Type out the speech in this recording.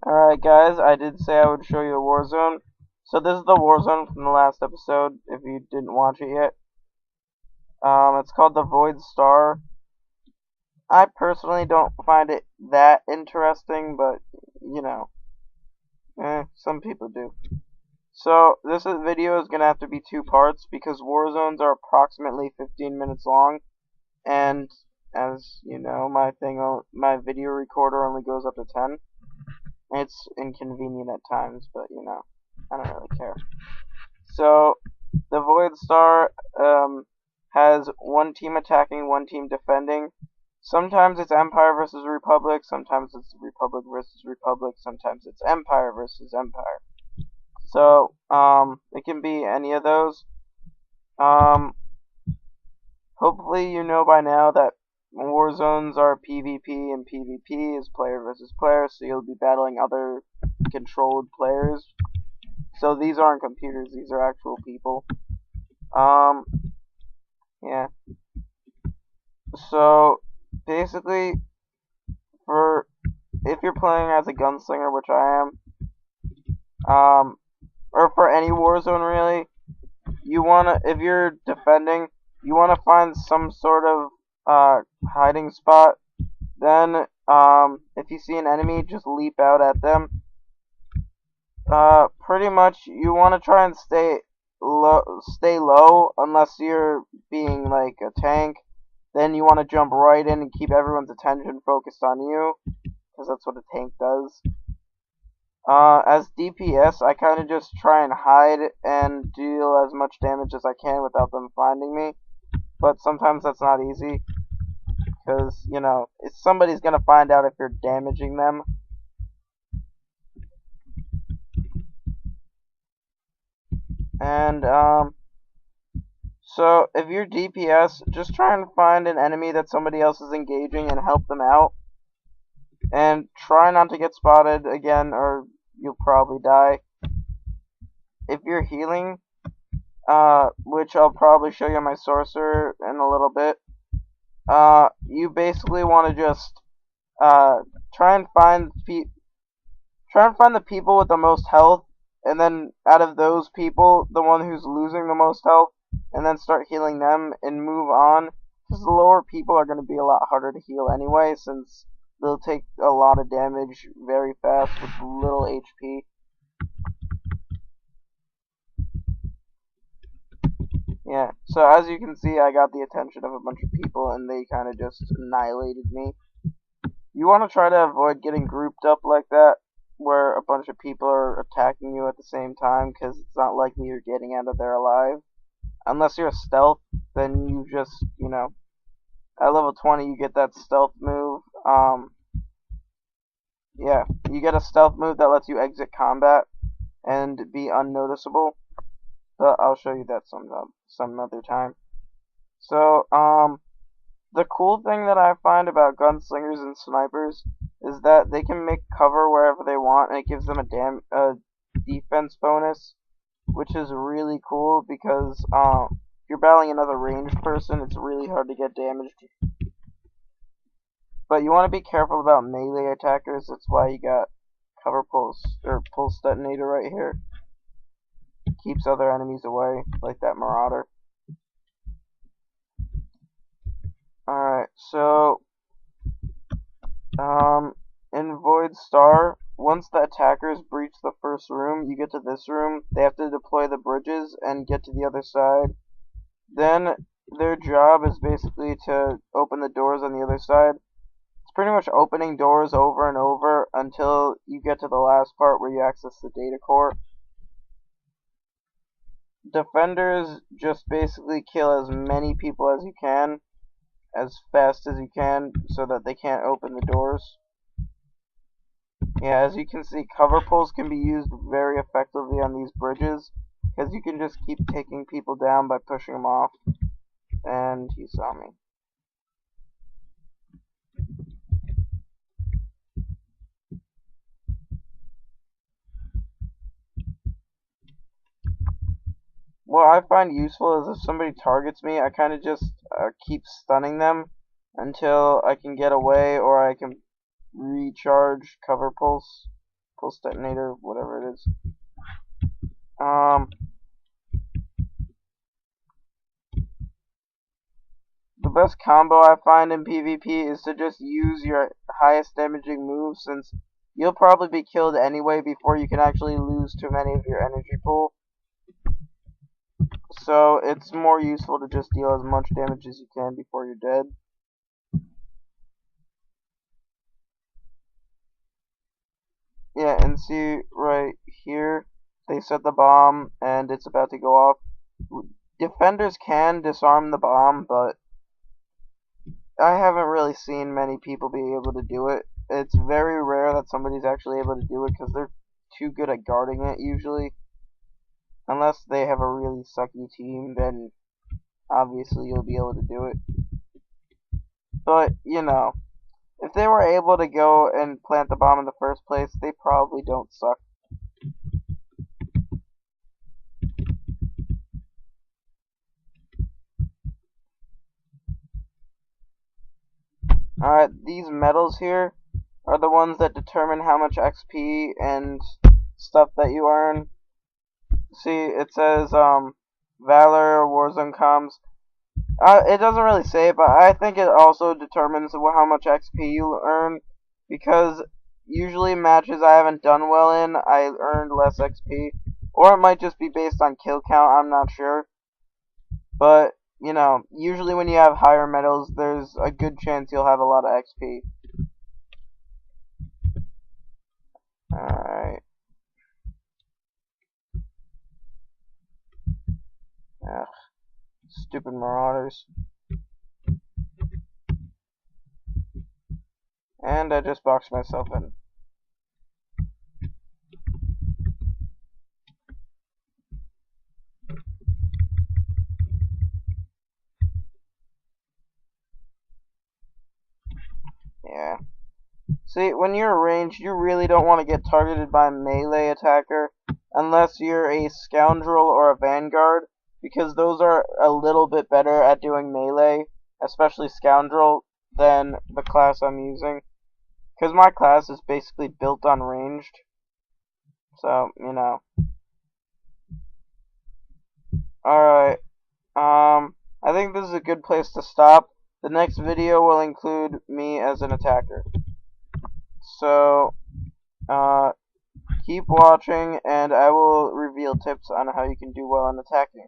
Alright guys, I did say I would show you a Warzone. So this is the Warzone from the last episode, if you didn't watch it yet. It's called the Void Star. I personally don't find it that interesting, but, you know, some people do. So, this video is going to have to be two parts, because Warzones are approximately 15 minutes long, and, as you know, my video recorder only goes up to 10. It's inconvenient at times, but, you know, I don't really care. So, the Void Star has one team attacking, one team defending. Sometimes it's Empire versus Republic, sometimes it's Republic versus Republic, sometimes it's Empire versus Empire. So, it can be any of those. Hopefully you know by now that Warzones are PvP, and PvP is player versus player, so you'll be battling other controlled players. So these aren't computers, these are actual people. Yeah. So, basically, if you're playing as a gunslinger, which I am, or for any Warzone really, if you're defending, you wanna find some sort of, hiding spot. Then, if you see an enemy, just leap out at them. Pretty much, you wanna try and stay low, unless you're being like a tank. Then you want to jump right in and keep everyone's attention focused on you, because that's what a tank does. As DPS, I kind of just try and hide and deal as much damage as I can without them finding me. But sometimes that's not easy, because, you know, somebody's going to find out if you're damaging them. And, so, if you're DPS, just try and find an enemy that somebody else is engaging and help them out. And try not to get spotted again, or you'll probably die. If you're healing, which I'll probably show you my sorcerer in a little bit, you basically want to just try and find the people with the most health, and then out of those people, the one who's losing the most health, and then start healing them and move on. Because the lower people are going to be a lot harder to heal anyway, since they'll take a lot of damage very fast with little HP. Yeah, so as you can see, I got the attention of a bunch of people, and they kind of just annihilated me. You want to try to avoid getting grouped up like that, where a bunch of people are attacking you at the same time, because it's not likely you're getting out of there alive. Unless you're a stealth, then you just, you know, at level 20 you get that stealth move. Yeah, you get a stealth move that lets you exit combat and be unnoticeable. But I'll show you that some other time. So, the cool thing that I find about gunslingers and snipers is that they can make cover wherever they want, and it gives them a defense bonus, which is really cool because if you're battling another ranged person, it's really hard to get damaged. But you want to be careful about melee attackers. That's why you got cover pulse or pulse detonator right here. Keeps other enemies away, like that marauder. Alright, so in Void Star, once the attackers breach the first room, you get to this room, they have to deploy the bridges and get to the other side. Then their job is basically to open the doors on the other side. It's pretty much opening doors over and over until you get to the last part where you access the data core. Defenders just basically kill as many people as you can, as fast as you can, so that they can't open the doors. Yeah, as you can see, cover pulls can be used very effectively on these bridges, because you can just keep taking people down by pushing them off. And he saw me. What I find useful is if somebody targets me, I kind of just keep stunning them until I can get away, or I can recharge cover pulls impulse detonator, whatever it is. The best combo I find in PvP is to just use your highest damaging move, since you'll probably be killed anyway before you can actually lose too many of your energy pool. So it's more useful to just deal as much damage as you can before you're dead. Yeah, and see right here, they set the bomb and it's about to go off. Defenders can disarm the bomb, but I haven't really seen many people be able to do it. It's very rare that somebody's actually able to do it because they're too good at guarding it usually. Unless they have a really sucky team, then obviously you'll be able to do it. But, you know, if they were able to go and plant the bomb in the first place, they probably don't suck. Alright, these medals here are the ones that determine how much XP and stuff that you earn. See, it says, Valor, Warzone comms. It doesn't really say, but I think it also determines how much XP you earn, because usually matches I haven't done well in, I earned less XP. Or it might just be based on kill count, I'm not sure. But, you know, usually when you have higher medals, there's a good chance you'll have a lot of XP. Alright. Ugh. Stupid marauders. And I just boxed myself in. Yeah. See, when you're ranged, you really don't want to get targeted by a melee attacker unless you're a scoundrel or a vanguard, because those are a little bit better at doing melee, especially scoundrel, than the class I'm using. Because my class is basically built on ranged. So, you know. Alright. I think this is a good place to stop. The next video will include me as an attacker. So, keep watching, and I will reveal tips on how you can do well in attacking.